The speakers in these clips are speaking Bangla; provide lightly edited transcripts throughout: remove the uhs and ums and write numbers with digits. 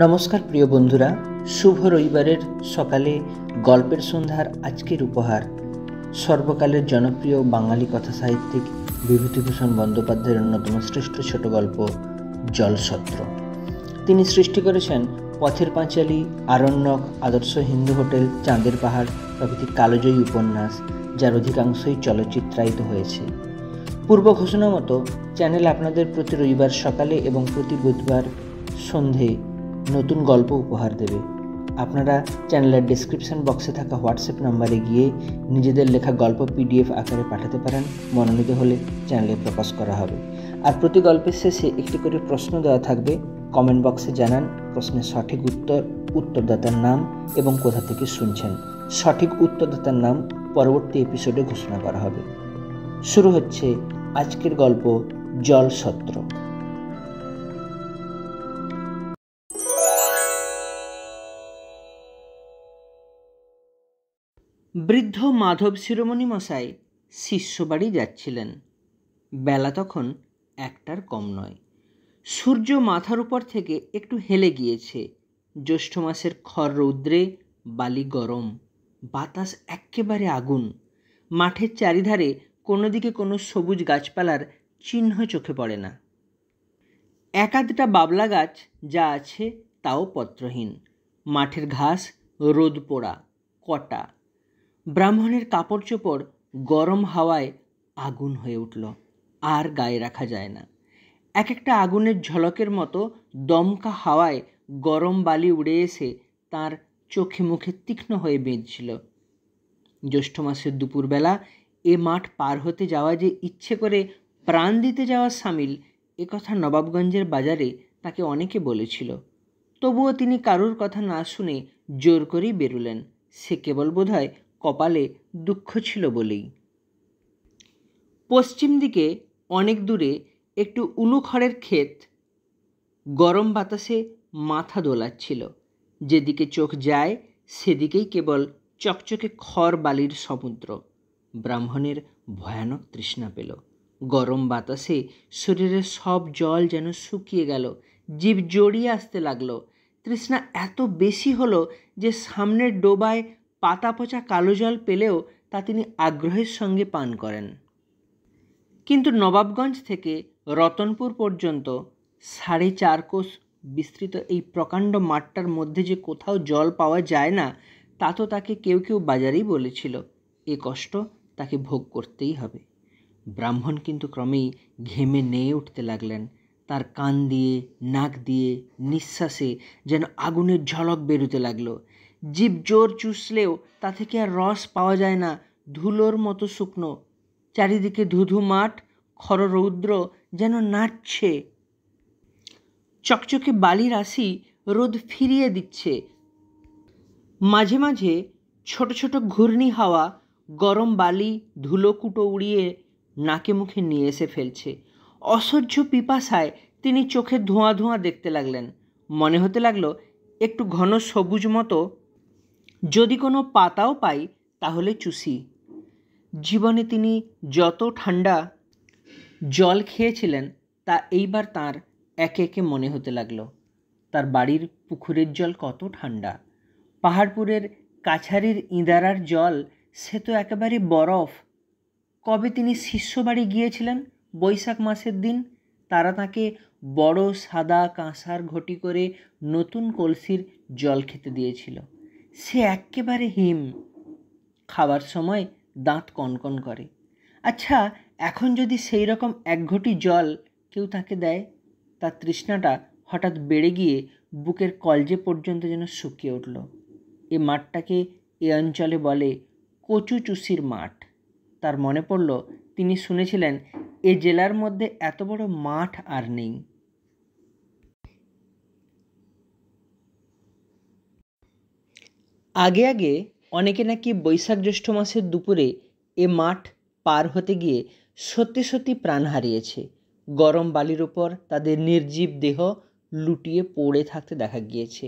নমস্কার প্রিয় বন্ধুরা, শুভ রবিবারের সকালে গল্পের সন্ধ্যার আজকের উপহার সর্বকালের জনপ্রিয় বাঙালি কথা সাহিত্যিক বিভূতিভূষণ বন্দ্যোপাধ্যায়ের অন্যতম শ্রেষ্ঠ ছোট গল্প জলছত্র। তিনি সৃষ্টি করেছেন পথের পাঁচালী, আরণ্যক, আদর্শ হিন্দু হোটেল, চাঁদের পাহাড় প্রভৃতি কালজয়ী উপন্যাস, যার অধিকাংশই চলচ্চিত্রায়িত হয়েছে। পূর্ব ঘোষণা মতো চ্যানেল আপনাদের প্রতি রবিবার সকালে এবং প্রতি বুধবার সন্ধে নতুন গল্প উপহার দেবে। আপনারা চ্যানেলের ডেসক্রিপশন বক্সে থাকা হোয়াটসঅ্যাপ নাম্বারে গিয়ে নিজেদের লেখা গল্প পিডিএফ আকারে পাঠাতে পারেন। মনোনীত হলে চ্যানেলে প্রকাশ করা হবে। আর প্রতি গল্পের শেষে একটি করে প্রশ্ন দেওয়া থাকবে। কমেন্ট বক্সে জানান প্রশ্নের সঠিক উত্তর, উত্তরদাতার নাম এবং কোথা থেকে শুনছেন। সঠিক উত্তরদাতার নাম পরবর্তী এপিসোডে ঘোষণা করা হবে। শুরু হচ্ছে আজকের গল্প জলছত্র। বৃদ্ধ মাধব শিরোমণি মশাই শিষ্যবাড়ি যাচ্ছিলেন। বেলা তখন 1টার কম নয়। সূর্য মাথার উপর থেকে একটু হেলে গিয়েছে। জ্যৈষ্ঠ মাসের খর রৌদ্রে বালি গরম, বাতাস এক্কেবারে আগুন। মাঠের চারিধারে কোনো দিকে কোনো সবুজ গাছপালার চিহ্ন চোখে পড়ে না। এক আধটা বাবলা গাছ যা আছে তাও পত্রহীন। মাঠের ঘাস রোদ পোড়া, কটা। ব্রাহ্মণের কাপড় চোপড় গরম হাওয়ায় আগুন হয়ে উঠল, আর গায়ে রাখা যায় না। এক একটা আগুনের ঝলকের মতো দমকা হাওয়ায় গরম বালি উড়ে এসে তার চোখে মুখে তীক্ষ্ণ হয়ে বেঁধছিল। জ্যৈষ্ঠ মাসের দুপুরবেলা এ মাঠ পার হতে যাওয়া যে ইচ্ছে করে প্রাণ দিতে যাওয়া সামিল, একথা নবাবগঞ্জের বাজারে তাকে অনেকে বলেছিল। তবুও তিনি কারুর কথা না শুনে জোর করেই বেরুলেন। সে কেবল বোধহয় কপালে দুঃখ ছিল বলেই। পশ্চিম দিকে অনেক দূরে একটু উলু খড়ের ক্ষেত গরম বাতাসে মাথা দোলাচ্ছিল। যেদিকে চোখ যায় সেদিকেই কেবল চকচকে খড় বালির সমুদ্র। ব্রাহ্মণের ভয়ানক তৃষ্ণা পেল। গরম বাতাসে শরীরের সব জল যেন শুকিয়ে গেল, জিভ জড়িয়ে আসতে লাগলো। তৃষ্ণা এত বেশি হলো যে সামনের ডোবায় পাতা পচা কালো জল পেলেও তা তিনি আগ্রহের সঙ্গে পান করেন। কিন্তু নবাবগঞ্জ থেকে রতনপুর পর্যন্ত 4.5 কোষ বিস্তৃত এই প্রকাণ্ড মাঠটার মধ্যে যে কোথাও জল পাওয়া যায় না, তা তো তাকে কেউ কেউ বাজারেই বলেছিল। এ কষ্ট তাকে ভোগ করতেই হবে। ব্রাহ্মণ কিন্তু ক্রমেই ঘেমে নেয়ে উঠতে লাগলেন। তার কান দিয়ে, নাক দিয়ে, নিঃশ্বাসে যেন আগুনের ঝলক বেরোতে লাগলো। জিভ জোর চুষলেও তা থেকে আর রস পাওয়া যায় না, ধুলোর মতো শুকনো। চারিদিকে ধুধু মাঠ, খর রৌদ্র যেন নাচছে। চকচকে বালির রাশি রোদ ফিরিয়ে দিচ্ছে। মাঝে মাঝে ছোট ছোট ঘূর্ণি হাওয়া গরম বালি ধুলোকুটো উড়িয়ে নাকে মুখে নিয়ে এসে ফেলছে। অসহ্য পিপাসায় তিনি চোখে ধোঁয়া ধোঁয়া দেখতে লাগলেন। মনে হতে লাগলো একটু ঘন সবুজ মতো যদি কোনো পাতাও পাই তাহলে চুষি। জীবনে তিনি যত ঠান্ডা জল খেয়েছিলেন তা এইবার তার একে একে মনে হতে লাগলো। তার বাড়ির পুকুরের জল কত ঠান্ডা, পাহাড়পুরের কাছারির ইঁদারার জল সে তো একেবারে বরফ। কবে তিনি শিষ্যবাড়ি গিয়েছিলেন বৈশাখ মাসের দিন, তারা তাকে বড় সাদা কাঁসার ঘটি করে নতুন কলসির জল খেতে দিয়েছিল। সে একেবারে হিম। খাবার সময় দাঁত কনকন করে। আচ্ছা, এখন যদি সেই রকম এক ঘটি জল কেউ তাকে দেয়, তার তৃষ্ণাটা হঠাৎ বেড়ে গিয়ে বুকের কলজে পর্যন্ত যেন শুকিয়ে উঠল। এ মাঠটাকে এ অঞ্চলে বলে কচু চুষির মাঠ। তার মনে পড়ল তিনি শুনেছিলেন এ জেলার মধ্যে এত বড় মাঠ আর নেই। আগে আগে অনেকে নাকি বৈশাখ জ্যৈষ্ঠ মাসের দুপুরে এ মাঠ পার হতে গিয়ে সত্যি সত্যি প্রাণ হারিয়েছে। গরম বালির ওপর তাদের নির্জীব দেহ লুটিয়ে পড়ে থাকতে দেখা গিয়েছে।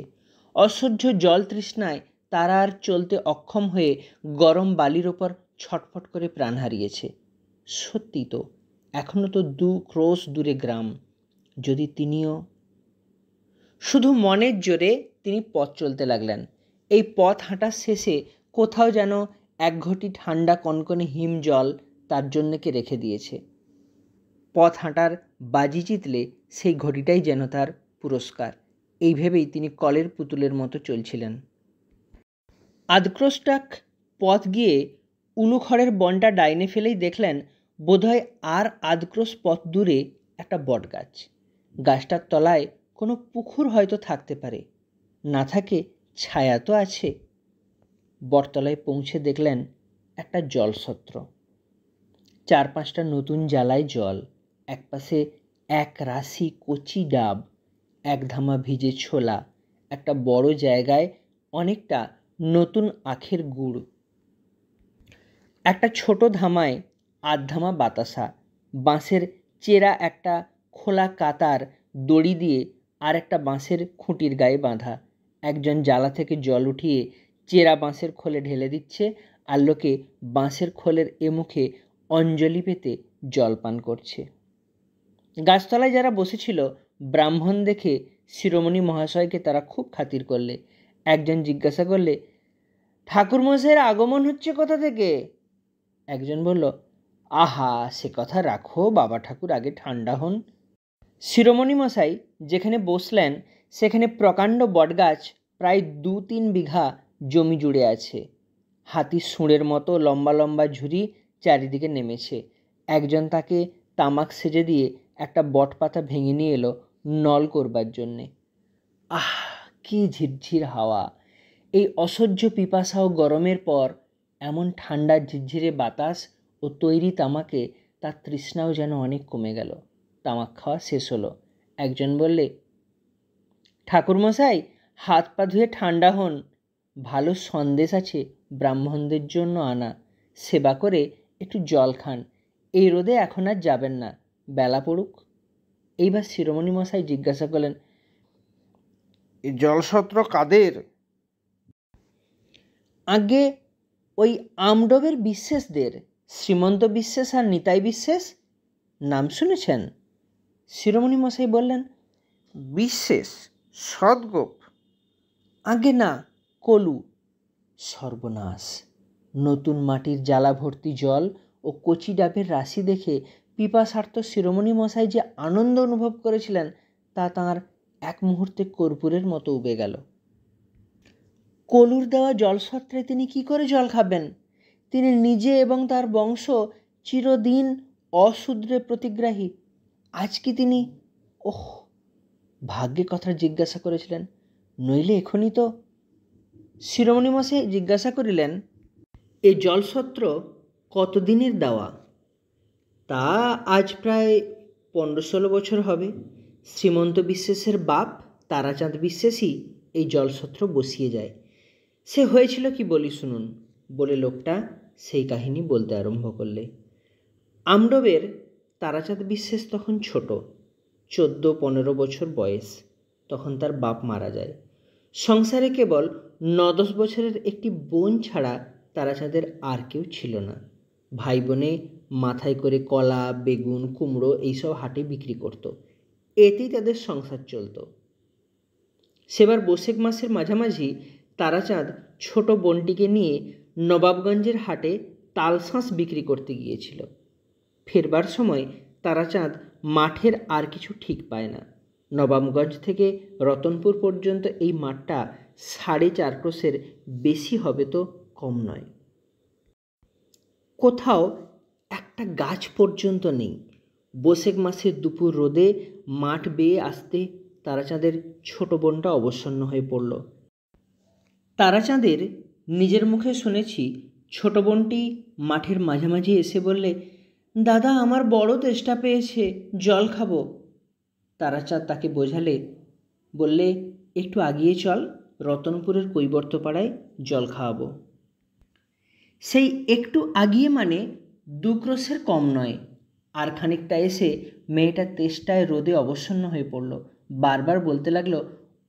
অসহ্য জল তৃষ্ণায় তারা আর চলতে অক্ষম হয়ে গরম বালির ওপর ছটফট করে প্রাণ হারিয়েছে। সত্যি তো, এখনো তো 2 ক্রোশ দূরে গ্রাম। যদি তিনিও শুধু মনের জোরে তিনি পথ চলতে লাগলেন। এই পথ হাঁটার শেষে কোথাও যেন এক ঘটি ঠান্ডা কনকনে হিম জল তার জন্যকে রেখে দিয়েছে। পথ হাঁটার বাজি জিতলে সেই ঘটিটাই যেন তার পুরস্কার। এই ভেবেই তিনি কলের পুতুলের মতো চলছিলেন। আধক্রোশটাক পথ গিয়ে উলুখড়ের বনটা ডাইনে ফেলেই দেখলেন বোধহয় আর আধক্রোশ পথ দূরে একটা বটগাছ। গাছটার তলায় কোনো পুকুর হয়তো থাকতে পারে, না থাকে ছায়া তো আছে। বটতলায় পৌঁছে দেখলেন একটা জলছত্র, 4-5টা নতুন জ্বালায় জল, একপাশে এক রাশি কচি ডাব, এক ধামা ভিজে ছোলা, একটা বড় জায়গায় অনেকটা নতুন আখের গুড়, একটা ছোট ধামায় আধধামা বাতাসা, বাঁশের চেরা একটা খোলা কাতার দড়ি দিয়ে আর একটা বাঁশের খুঁটির গায়ে বাঁধা। একজন জালা থেকে জল উঠিয়ে চেরা বাঁশের খোলে ঢেলে দিচ্ছে, আর লোকে বাঁশের খোলের মুখে অঞ্জলি পেতে জল পান করছে। গাছতলায় যারা বসেছিল ব্রাহ্মণ দেখে শিরোমণি মহাশয়কে তারা খুব খাতির করলে। একজন জিজ্ঞাসা করলে, ঠাকুরমশাইয়ের আগমন হচ্ছে কোথা থেকে? একজন বলল, আহা, সে কথা রাখো, বাবা ঠাকুর আগে ঠান্ডা হন। শিরোমণি মশাই যেখানে বসলেন সেখানে প্রকাণ্ড বটগাছ প্রায় 2-3 বিঘা জমি জুড়ে আছে। হাতির সুঁড়ের মতো লম্বা লম্বা ঝুরি চারিদিকে নেমেছে। একজন তাকে তামাক সেজে দিয়ে একটা বটপাতা ভেঙে নিয়ে এলো নল করবার জন্যে। আহ, কি ঝিরঝির হাওয়া! এই অসহ্য পিপাসা ও গরমের পর এমন ঠান্ডা ঝিরঝিরে বাতাস ও তৈরি তামাকে তার তৃষ্ণাও যেন অনেক কমে গেল। তামাক খাওয়া শেষ হলো। একজন বললে, ঠাকুরমশাই হাত পা ধুয়ে ঠান্ডা হন, ভালো সন্দেশ আছে ব্রাহ্মণদের জন্য আনা, সেবা করে একটু জল খান, এই রোদে এখন আর যাবেন না, বেলা পড়ুক। এইবার শিরোমণি মশাই জিজ্ঞাসা করলেন, এই জলছত্র কাদের? আগে ওই আমডোবের বিশ্বাসদের, শ্রীমন্ত বিশ্বাস আর নিতাই বিশ্বাস, নাম শুনেছেন? শিরোমণি মশাই বললেন, বিশেষ সদ্গোপ? আগে না, কলু। সর্বনাশ! নতুন মাটির জ্বালা ভর্তি জল ও কচি ডাবের রাশি দেখে পিপাসার্ত শিরোমণি মশাই যে আনন্দ অনুভব করেছিলেন তা তাঁর এক মুহূর্তে কর্পূরের মতো উবে গেল। কলুর দেওয়া জলছত্রে তিনি কি করে জল খাবেন? তিনি নিজে এবং তার বংশ চিরদিন অশূদ্রে প্রতিগ্রাহী। আজ কি তিনি, ওহ, ভাগ্যে কথা জিজ্ঞাসা করেছিলেন, নইলে এখনই তো। শিরোমণি মশাই জিজ্ঞাসা করিলেন, এ জলছত্র কতদিনের দেওয়া? তা আজ প্রায় 15-16 বছর হবে। শ্রীমন্ত বিশ্বাসের বাপ তারাচাঁদ বিশ্বাসই এই জলছত্র বসিয়ে যায়। সে হয়েছিল কি বলি শুনুন, বলে লোকটা সেই কাহিনী বলতে আরম্ভ করলে। আমডোবের তারাচাঁদ বিশ্বাস তখন ছোট, 14-15 বছর বয়স। তখন তার বাপ মারা যায়। সংসারে কেবল 9-10 বছরের একটি বোন ছাড়া তারাচাঁদের আর কেউ ছিল না। ভাই বোনে মাথায় করে কলা, বেগুন, কুমড়ো এইসব হাটে বিক্রি করত। এতেই তাদের সংসার চলত। সেবার বৈশাখ মাসের মাঝামাঝি তারাচাঁদ ছোট বোনটিকে নিয়ে নবাবগঞ্জের হাটে তালশাঁস বিক্রি করতে গিয়েছিল। ফেরবার সময় তারাচাঁদ মাঠের আর কিছু ঠিক পায় না। নবাবগঞ্জ থেকে রতনপুর পর্যন্ত এই মাঠটা 4.5 ক্রোশের বেশি হবে তো কম নয়। কোথাও একটা গাছ পর্যন্ত নেই। বৈশাখ মাসের দুপুর রোদে মাঠ বেয়ে আসতে তারাচাঁদের ছোট বোনটা অবসন্ন হয়ে পড়ল। তারাচাঁদের নিজের মুখে শুনেছি ছোট বোনটি মাঠের মাঝামাঝি এসে বললে, দাদা, আমার বড় তেষ্টা পেয়েছে, জল খাবো। তারাচাঁদ তাকে বোঝালে, বললে, একটু আগিয়ে চল, রতনপুরের কৈবর্তপাড়ায় জল খাওয়াবো। সেই একটু আগিয়ে মানে 2 ক্রোশের কম নয়। আর খানিকটা এসে মেয়েটা তেষ্টায় রোদে অবসন্ন হয়ে পড়ল। বারবার বলতে লাগলো,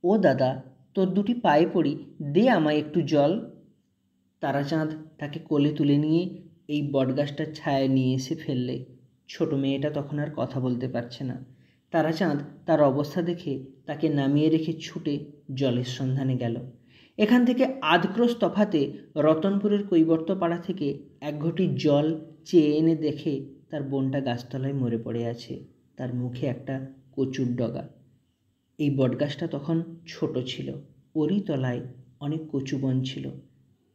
ও দাদা, তোর দুটি পায়ে পড়ি, দে আমায় একটু জল। তারাচাঁদ তাকে কোলে তুলে নিয়ে এই বটগাছটার ছায়ায় নিয়ে এসে ফেললে। ছোট মেয়েটা তখন আর কথা বলতে পারছে না। তারাচাঁদ তার অবস্থা দেখে তাকে নামিয়ে রেখে ছুটে জলের সন্ধানে গেল। এখান থেকে আধক্রোশ তফাতে রতনপুরের কৈবর্তপাড়া থেকে এক ঘটি জল চেয়ে এনে দেখে তার বোনটা গাছতলায় মরে পড়ে আছে, তার মুখে একটা কচুর ডগা। এই বটগাছটা তখন ছোট ছিল, ওরই তলায় অনেক কচু বন ছিল।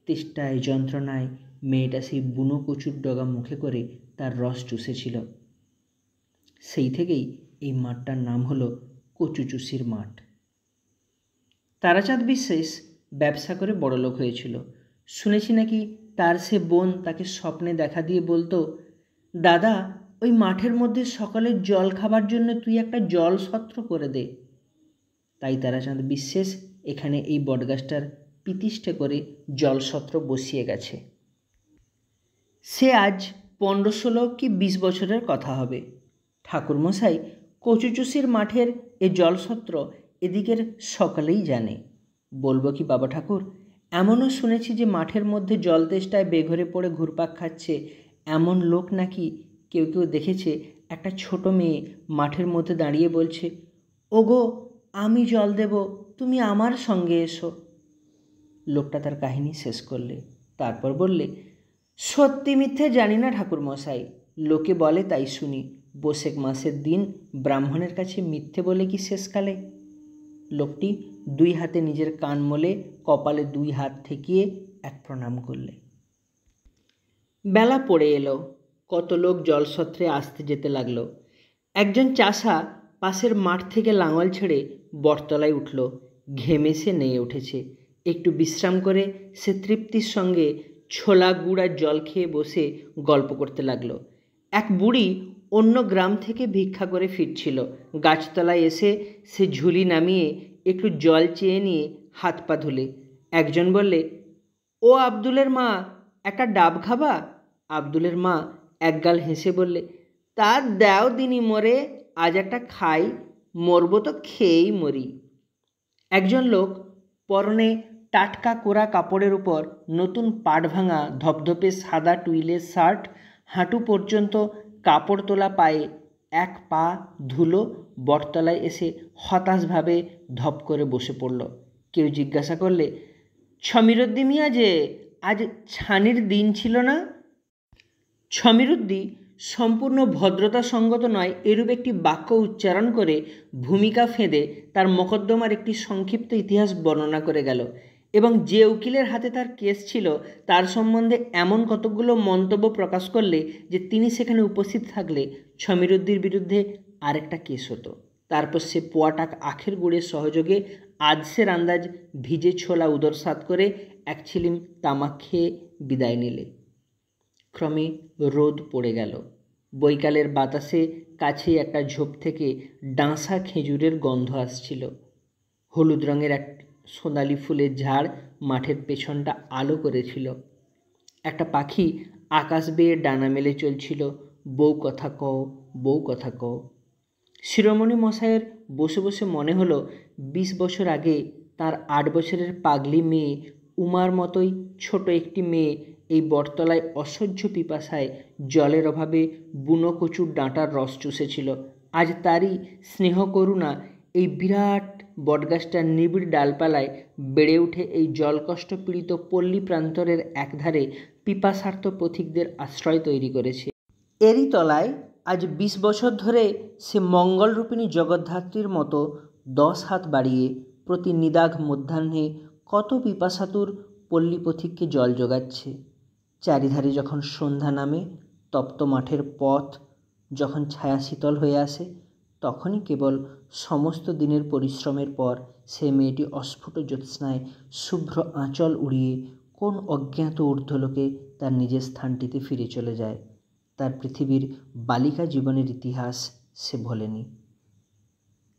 তেষ্টায় যন্ত্রণায় মেয়েটা সেই বুনো কচুর ডগা মুখে করে তার রস চুষেছিল। সেই থেকেই এই মাঠটার নাম হলো কচুচুষির মাঠ। তারাচাঁদ বিশ্বাস ব্যবসা করে বড়লোক হয়েছিল। শুনেছি নাকি তার সে বোন তাকে স্বপ্নে দেখা দিয়ে বলতো, দাদা ওই মাঠের মধ্যে সকালের জল খাবার জন্য তুই একটা জল সত্র করে দে। তাই তারাচাঁদ বিশ্বাস এখানে এই বটগাছটার পিতিষ্ঠে করে জলসত্র বসিয়ে গেছে। সে আজ 15-16 কি 20 বছরের কথা হবে। ঠাকুরমশাই কচুচুষির মাঠের এ জলসত্র এদিকের সকালেই জানে। বলবো কি বাবা ঠাকুর, এমনও শুনেছি যে মাঠের মধ্যে জল তেষ্টায় বেঘরে পড়ে ঘুরপাক খাচ্ছে এমন লোক নাকি কেউ কেউ দেখেছে একটা ছোট মেয়ে মাঠের মধ্যে দাঁড়িয়ে বলছে, ওগো আমি জল দেব, তুমি আমার সঙ্গে এসো। লোকটা তার কাহিনী শেষ করলে, তারপর বললে, সত্যি মিথ্যে জানি না ঠাকুরমশাই, লোকে বলে তাই শুনি। বৈশাখ মাসের দিন ব্রাহ্মণের কাছে মিথ্যে বলে কি শেষকালে। লোকটি 2 হাতে নিজের কান মলে কপালে 2 হাত ঠেকিয়ে এক প্রণাম করলে। বেলা পড়ে এলো, কত লোক জলসত্রে আসতে যেতে লাগলো। একজন চাষা পাশের মাঠ থেকে লাঙল ছেড়ে বটতলায় উঠল। ঘেমে সে নেয়ে উঠেছে। একটু বিশ্রাম করে সে তৃপ্তির সঙ্গে ছোলা গুড়ার জল খেয়ে বসে গল্প করতে লাগলো। এক বুড়ি অন্য গ্রাম থেকে ভিক্ষা করে ফিরছিল। গাছতলায় এসে সে ঝুলি নামিয়ে একটু জল চেয়ে নিয়ে হাত পা ধুলে। একজন বললে, ও আব্দুলের মা, একটা ডাব খাবা? আব্দুলের মা একগাল হেসে বললে, তা দাও দিনি মরে, আজ একটা খাই, মরবো তো খেয়েই মরি। একজন লোক পরনে টাটকা কোরা কাপড়ের উপর নতুন পাট ভাঙা ধপধপে সাদা টুইলের শার্ট, হাঁটু পর্যন্ত কাপড় তোলা পায়ে এক পা ধুলো, বটতলায় এসে হতাশভাবে ধপ করে বসে পড়ল। কেউ জিজ্ঞাসা করলে, ছমিরুদ্দি মিয়া যে, আজ ছানির দিন ছিল না? ছমিরুদ্দি সম্পূর্ণ ভদ্রতা সঙ্গত নয় এরূপ একটি বাক্য উচ্চারণ করে ভূমিকা ফেঁদে তার মকদ্দমার একটি সংক্ষিপ্ত ইতিহাস বর্ণনা করে গেল এবং যে উকিলের হাতে তার কেস ছিল তার সম্বন্ধে এমন কতকগুলো মন্তব্য প্রকাশ করলে যে তিনি সেখানে উপস্থিত থাকলে ছমিরুদ্দির বিরুদ্ধে আরেকটা কেস হতো। তারপর সে পোয়াটাক আখের গুড়ের সহযোগে আজসের আন্দাজ ভিজে ছোলা উদরসাৎ করে এক ছিলিম তামাক খেয়ে বিদায় নিলে। ক্রমে রোদ পড়ে গেল। বৈকালের বাতাসে কাছেই একটা ঝোপ থেকে ডাঁসা খেজুরের গন্ধ আসছিল। হলুদ রঙের এক সোনালি ফুলের ঝাড় মাঠের পেছনটা আলো করেছিল। একটা পাখি আকাশ বেয়ে ডানা মেলে চলছিল, বউ কথা কও, বউ কথা কও। শিরোমণি মশাইয়ের বসে বসে মনে হলো 20 বছর আগে তার 8 বছরের পাগলি মেয়ে উমার মতোই ছোট একটি মেয়ে এই বটতলায় অসহ্য পিপাসায় জলের অভাবে বুনো কচুর ডাঁটার রস চুষেছিল। আজ তারই স্নেহ করুণা এই বিরাট বটগাছটার নিবিড় ডালপালায় বেড়ে উঠে এই জলকষ্ট পীড়িত পল্লী প্রান্তরের একধারে পিপাসার্থ পথিকদের আশ্রয় তৈরি করেছে। এরই তলায় আজ 20 বছর ধরে সে মঙ্গলরূপিণী জগদ্ধাত্রীর মতো 10 হাত বাড়িয়ে প্রতি নিদাঘ মধ্যাহ্নে কত পিপাসাতুর পল্লী পথিককে জল যোগাচ্ছে। চারিধারে যখন সন্ধ্যা নামে, তপ্ত মাঠের পথ যখন ছায়া শীতল হয়ে আসে, তখনই কেবল সমস্ত দিনের পরিশ্রমের পর সে মেয়েটি অস্ফুট জ্যোৎস্নায় শুভ্র আঁচল উড়িয়ে কোন অজ্ঞাত ঊর্ধ্বলোকে তার নিজের স্থানটিতে ফিরে চলে যায়। তার পৃথিবীর বালিকা জীবনের ইতিহাস সে ভোলেনি।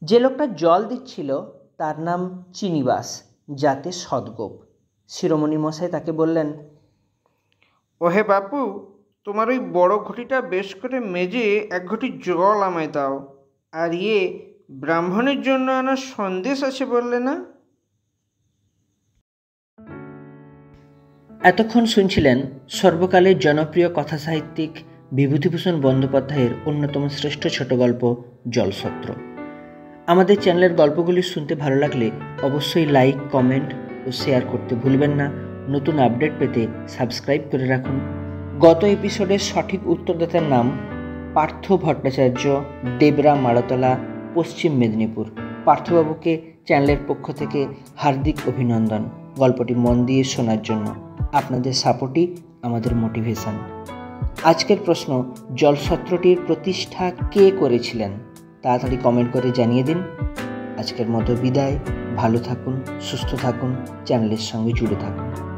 যে লোকটা জল দিচ্ছিল তার নাম চিনিবাস, যাতে সদগোপ। শিরোমণি মশাই তাকে বললেন, ওহে বাপু, তোমার ওই বড় ঘটিটা বেশ করে মেজে এক ঘটি জল আমায় দাও। আর ব্রাহ্মণের জন্য আনা সন্দেশ আছে বললে না? এতক্ষণ শুনছিলেন সর্বকালের জনপ্রিয় কথা সাহিত্যিক বিভূতিভূষণ বন্দ্যোপাধ্যায়ের অন্যতম শ্রেষ্ঠ ছোট গল্প জলসত্র। আমাদের চ্যানেলের গল্পগুলি শুনতে ভালো লাগলে অবশ্যই লাইক, কমেন্ট ও শেয়ার করতে ভুলবেন না। নতুন আপডেট পেতে সাবস্ক্রাইব করে রাখুন। গত এপিসোডের সঠিক উত্তরদাতার নাম পার্থ ভট্টাচার্য, দেবরা, মাড়তলা, পশ্চিম মেদিনীপুর। পার্থবাবুকে চ্যানেলের পক্ষ থেকে হার্দিক অভিনন্দন গল্পটি মন দিয়ে শোনার জন্য। আপনাদের সাপোর্টই আমাদের মোটিভেশন। আজকের প্রশ্ন, জলছত্রটির প্রতিষ্ঠা কে করেছিলেন? তাড়াতাড়ি কমেন্ট করে জানিয়ে দিন। আজকের মতো বিদায়। ভালো থাকুন, সুস্থ থাকুন, চ্যানেলের সঙ্গে জুড়ে থাকুন।